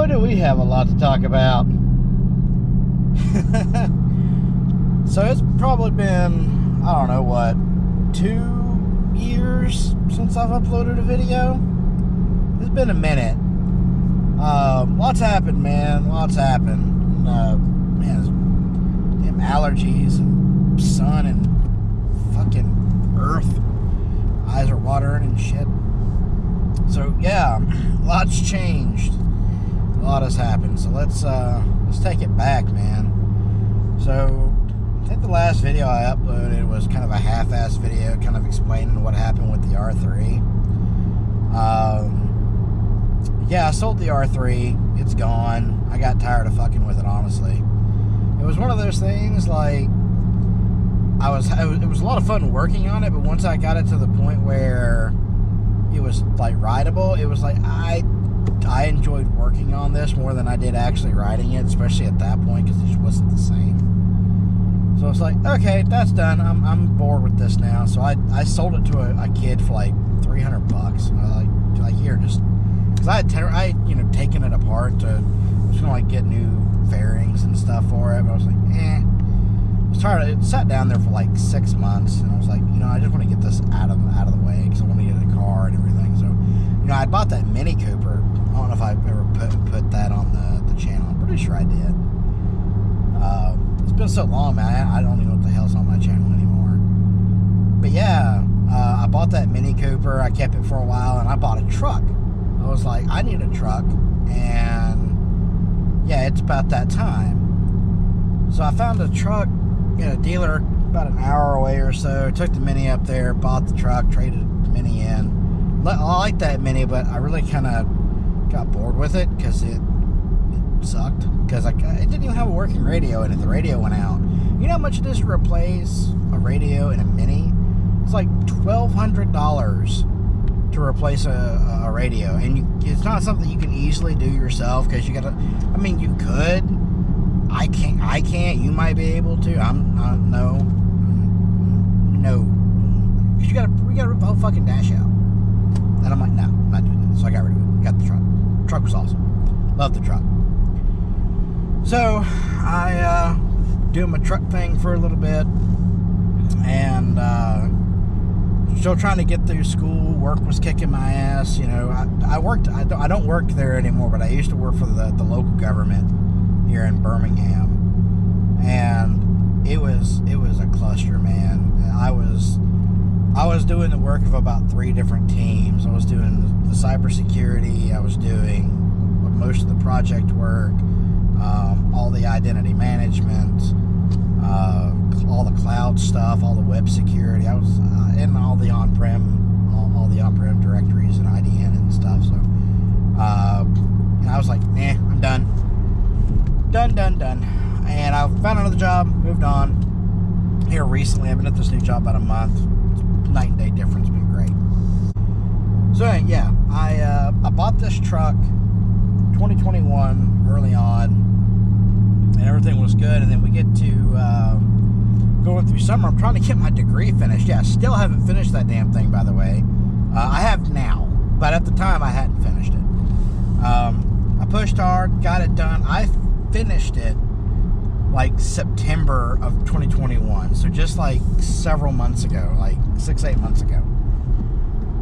boy, do we have a lot to talk about. So it's probably been, I don't know what, 2 years since I've uploaded a video. It's been a minute. Lots happened, man. Lots happened. Man, damn allergies and sun and fucking earth. Eyes are watering and shit. So yeah, lots changed. A lot has happened. So let's take it back, man. So I think the last video I uploaded was kind of a half-assed video, kind of explaining what happened with the R3. Yeah, I sold the R3. It's gone. I got tired of fucking with it, honestly. It was one of those things, like, it was a lot of fun working on it, but once I got it to the point where it was, like, rideable, it was like, I enjoyed working on this more than I did actually riding it, especially at that point, because it just wasn't the same. So it's like, okay, that's done. I'm bored with this now. So I sold it to a kid for like $300. I was like here, just because I had taken it apart to just gonna like get new fairings and stuff for it. But I was like, I was tired. It sat down there for like 6 months, and I was like, I just want to get this out of the way because I want to get a car and everything. So, I bought that Mini Cooper. I don't know if I've ever put that on the channel. I'm pretty sure I did. It's been so long, man. I don't even know what the hell's on my channel anymore. But yeah, I bought that Mini Cooper. I kept it for a while, and I bought a truck. I was like, I need a truck, and yeah, it's about that time. So I found a truck at a dealer about an hour away or so. Took the Mini up there, bought the truck, traded the Mini in. I like that Mini, but I really kind of got bored with it because it sucked, because it didn't even have a working radio in it. The radio went out. You know how much it is to replace a radio in a Mini? It's like $1,200 to replace a radio, and it's not something you can easily do yourself, because you gotta, you could. I can't. You might be able to. No, because we gotta rip the whole fucking dash out. And I'm like, no, I'm not doing that. So I got rid of it. Got the truck. The truck was awesome. Loved the truck. So I doing my truck thing for a little bit, and still trying to get through school. Work was kicking my ass. I worked. I don't work there anymore, but I used to work for the local government here in Birmingham, and it was a cluster, man. I was doing the work of about 3 different teams. I was doing the cybersecurity. I was doing most of the project work. All the identity management, all the cloud stuff, all the web security. I was in all the on-prem, all the on-prem directories and IDN and stuff. So, I was like, nah, I'm done. Done. And I found another job, moved on. Here recently, I've been at this new job about a month. Night and day difference, been great. So yeah, I bought this truck 2021 early on, and everything was good. And then we get to going through summer. I'm trying to get my degree finished. Yeah, still haven't finished that damn thing, by the way. I have now, but at the time I hadn't finished it. I pushed hard, got it done. I finished it like September of 2021, so just like several months ago, like 6-8 months ago,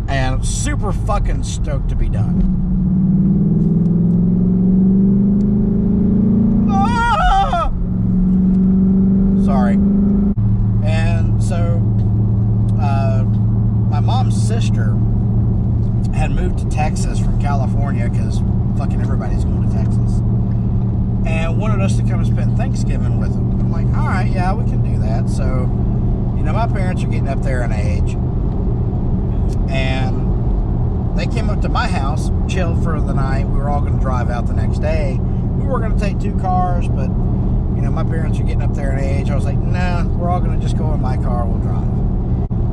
and I'm super fucking stoked to be done. Sorry. And so my mom's sister had moved to Texas from California, because fucking everybody's going to Texas, and wanted us to come and spend Thanksgiving with them. I'm like, all right, yeah, we can do that. So, my parents are getting up there in age, and they came up to my house, chilled for the night. We were all going to drive out the next day. We were going to take 2 cars, but my parents are getting up there in age. I was like, nah, we're all going to just go in my car, we'll drive.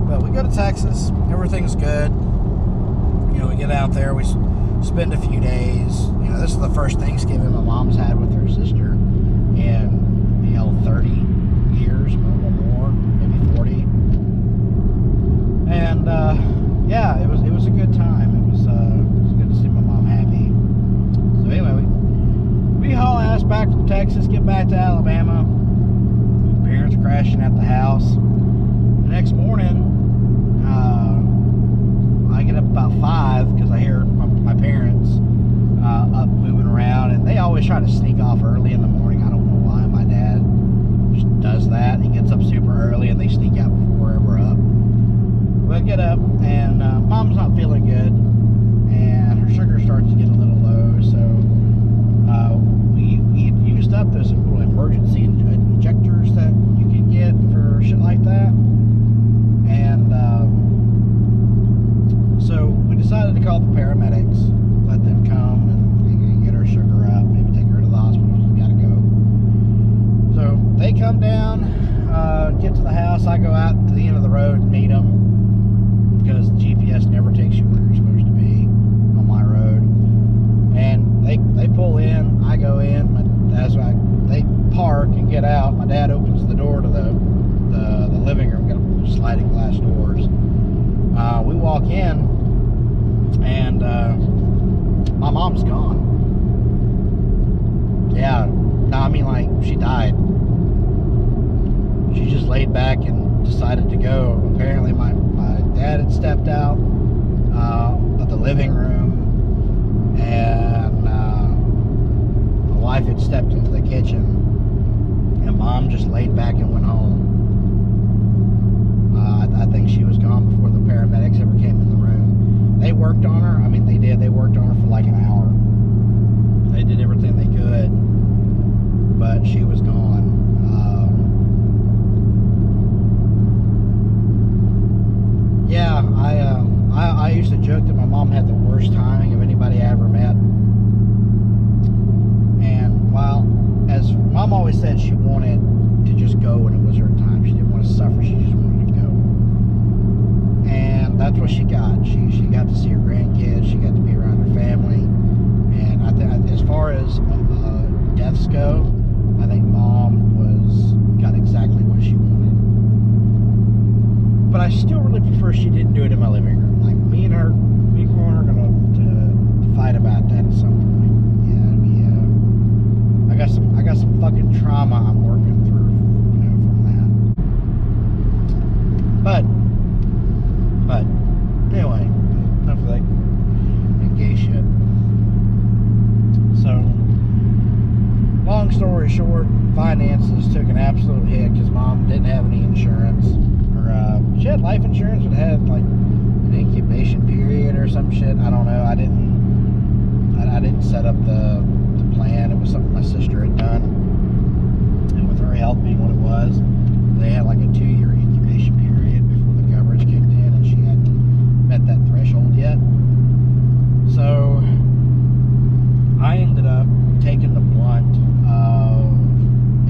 But we go to Texas, everything's good. We get out there, we spend a few days. This is the first Thanksgiving my mom's had with her sister in 30 years or more, maybe 40. And yeah, it was a good time. It was good to see my mom happy. So anyway, back to Alabama. Parents crashing at the house. The next morning, I get up about 5 because I hear my parents up moving around, and they always try to sneak off early in the morning. I don't know why. My dad just does that. He gets up super early and they sneak out before we're up. But I get up and mom's not feeling good, and her sugar starts to get a little low, so we used up those little emergency injectors that you can get for shit like that. And so we decided to call the paramedics, let them come and get her sugar up, maybe take her to the hospital. She's got to go. So they come down, get to the house. I go out to the end of the road and meet them, because the GPS never takes you where you're supposed to be on my road. And they pull in, I go in. They park and get out, my dad opens the door to the living room, got sliding glass doors. We walk in, and my mom's gone. Yeah, no, I mean, like, she died. She just laid back and decided to go. Apparently my dad had stepped out of the living room, and my wife had stepped into the kitchen, and mom just laid back and went home. I think she was gone before the paramedics ever came in the room. They worked on her. I mean, they did. They worked on her for like an hour. They did everything they could, but she was gone. Yeah, I used to joke that my mom had the worst timing of anybody I ever met. And while, as mom always said, she wanted to just go when it was her time. She didn't want to suffer. She just wanted to go. And that's what she got. She got to see her grandkids. She got to be around her family. And I think, as far as deaths go, I think mom got exactly what she wanted. But I still really prefer she didn't do it in my living room. Like, me and her are gonna fight about that at some point. Yeah, I got some fucking trauma I'm working through, from that. But anyway, enough of that gay shit. So, long story short, finances took an absolute hit because mom didn't have any insurance. She had life insurance, but had like an incubation period or some shit. I don't know. I didn't set up the plan. It was something my sister had done, and with her health being what it was, they had like a 2-year incubation period before the coverage kicked in, and she hadn't met that threshold yet. So I ended up taking the brunt of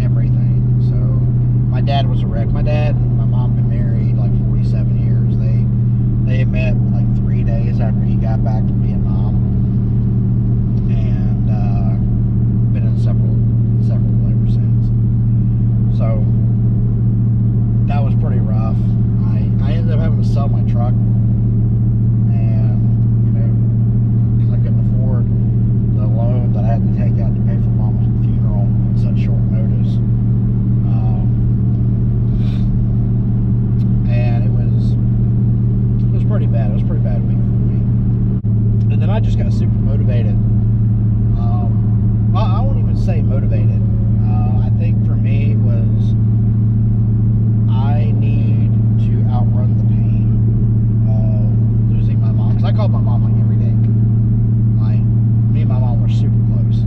everything. So my dad was a wreck. My dad and my mom been married like 47 years. They met like 3 days after he got back from Vietnam, and been inseparable ever since. So that was pretty rough. I ended up having to sell my truck, and because I couldn't afford the loan that I had to take out to pay for mom's funeral on such short notice. And it was pretty bad. It was a pretty bad week for me. And then I just got super motivated. Well, I won't even say motivated. I think for me it was, I need to outrun the pain of losing my mom. Because I called my mom like every day. Like, me and my mom were super close.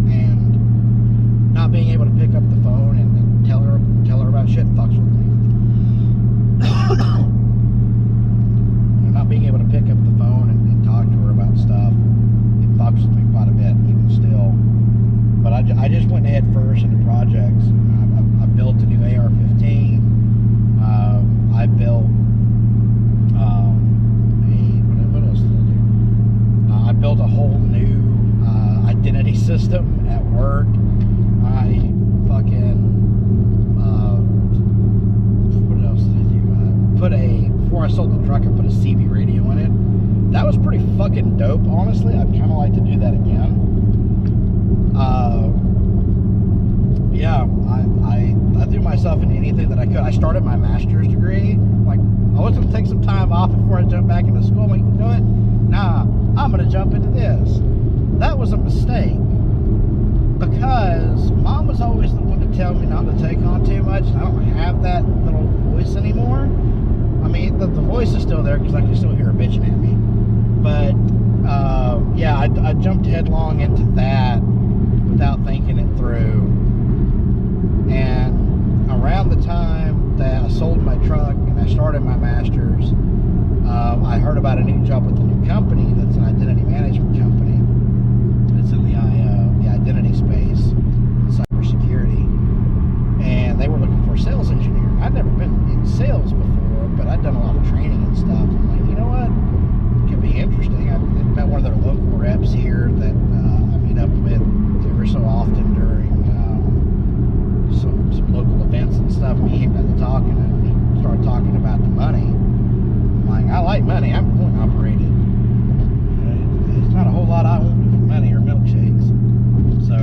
And not being able to pick up the phone and tell her about shit fucks with me. Not being able to pick up the phone and talk to her about stuff, it fucks with me quite a bit, even still. But I just went head first into projects. I built a new AR-15. I built what else did I do? I built a whole new identity system at work. I fucking what else did I do? Before I sold the truck, I put a CB radio in it. That was pretty fucking dope, honestly. I'd kind of like to do that again. yeah, I threw myself into anything that I could. I started my master's degree. Like, I was going to take some time off before I jump back into school. I'm like, you know what? Nah, I'm going to jump into this. That was a mistake because Mom was always the one to tell me not to take on too much. I don't have that little voice anymore. I mean, the voice is still there because I can still hear her bitching at me. But, yeah, I jumped headlong into that without thinking it through. And around the time that I sold my truck and I started my master's, I heard about a new job with a new company that's an identity management company. It's in the identity space, cybersecurity, and they were looking for a sales engineer. I'd never been in sales before, but I'd done a lot of training and stuff. I'm like, you know what? It could be interesting. I met one of their local reps here that I meet up with every so often during some local events and stuff. Me and him got to talking, and he started talking about the money. I'm like, I like money. I'm coin operated. There's not a whole lot I won't do for money or milkshakes. So,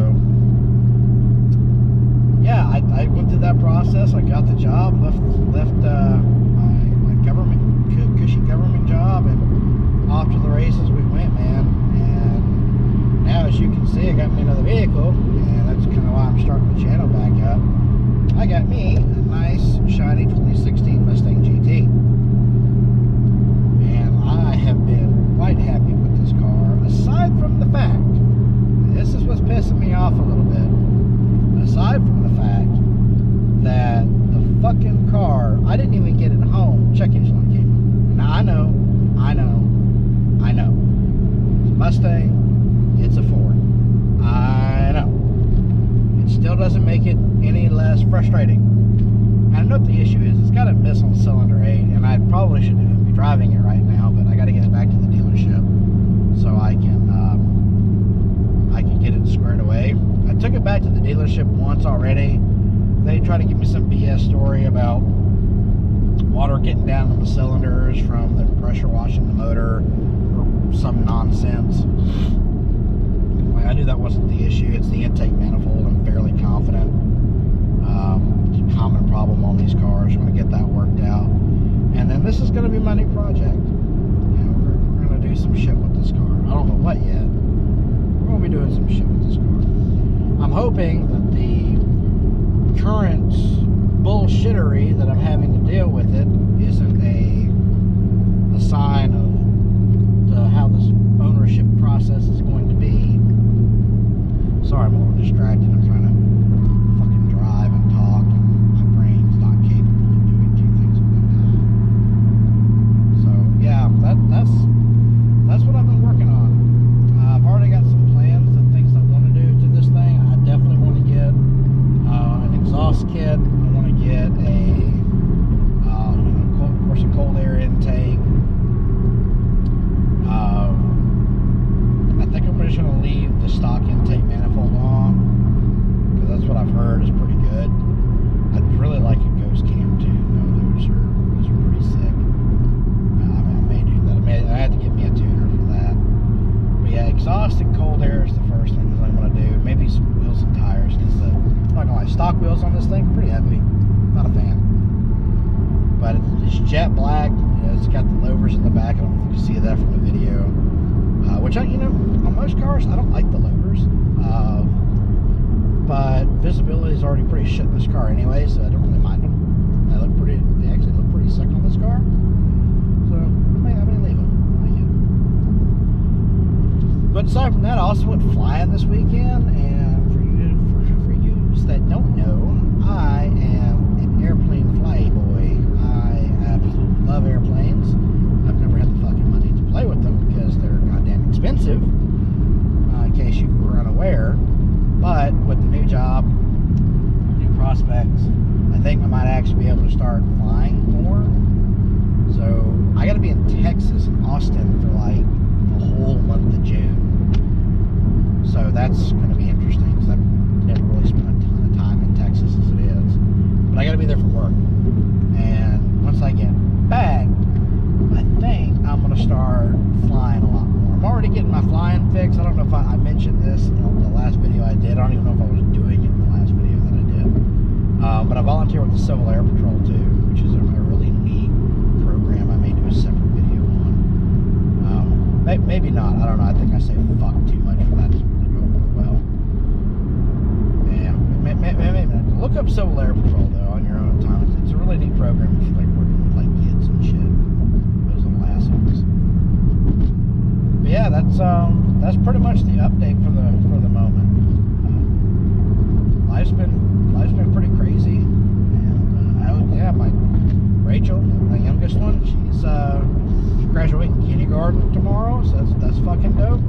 yeah, I went through that process. I got the job, left my government, cushy government job, and off to the races we went, man. And now, as you can see, I got me another vehicle, and that's kind of why I'm starting the channel back up. I got me a nice, shiny 2016 Mustang GT. And I have been quite happy with this car, aside from the fact, and this is what's pissing me off a little bit, aside from the fact that the fucking car, I didn't even get it home, check engine light came on. Now, I know. It's a Mustang, it's a Ford. I know. It still doesn't make it any less frustrating. I know what the issue is. It's got a miss on cylinder 8, and I probably shouldn't even be driving it right now, but I got to get it back to the dealership so I can get it squared away. I took it back to the dealership once already. They tried to give me some BS story about water getting down in the cylinders from the pressure washing the motor or some nonsense. I knew that wasn't the issue. It's the intake manifold. I'm fairly confident. It's a common problem on these cars. I'm going to get that worked out. And then this is going to be my new project. You know, we're going to do some shit with this car. I don't know what yet. We're going to be doing some shit with this car. I'm hoping that the current bullshittery that I'm having to deal with it isn't a sign of how this ownership process is going to be. Sorry, I'm a little distracted. I'm trying to fucking drive and talk, and my brain's not capable of doing two things at one time. So yeah, that's what I've been working on. I've already got some plans and things I want to do to this thing. I definitely want to get an exhaust kit. I want to get of course, a cold air intake. I think I'm just going to leave the stock intake manifold on, because that's what I've heard is pretty good. I'd really like a ghost cam too. Those are pretty sick. I may do that. I have to get me a tuner for that. But yeah, exhaust and cold air is the first thing that I'm going to do. Maybe some wheels and tires, because I'm not going to lie, stock wheels on this thing pretty heavy. Not a fan. But it's jet black. You know, it's got the louvers in the back. I don't know if you can see that from the video. Which on most cars, I don't like the louvers. But visibility is already pretty shit in this car anyway, so I don't really mind them. They actually look pretty sick on this car. So I may leave them. But aside from that, I also went flying this weekend, and for you that don't know, I am an airplane fly boy. I absolutely love airplanes. I've never had the fucking money to play with them because they're goddamn expensive, in case you were unaware. But with the new job, new prospects, I think I might actually be able to start flying more. So I got to be in Texas, in Austin, for like the whole month of June. So that's going to be interesting, because I've never really spent a ton of time in Texas as it is. But I got to be there for work. And once I get back, I think I'm going to start flying a lot more. I'm already getting my flying fix. I don't know if I mentioned this in the last video I did. I don't even know if I was doing it in the last video that I But I volunteer with the Civil Air Patrol too, which is a really neat program. I may do a separate video on. Maybe not. I don't know. I think I say fuck too much for that to really go over well. Yeah, maybe not. Look up Civil Air Patrol though on your own time. It's a really neat program if you like working with like kids and shit. Those little assholes. But yeah, that's pretty much the update for the moment. Life's been pretty crazy, and yeah, my Rachel, my youngest one, she's graduating kindergarten tomorrow, so that's fucking dope.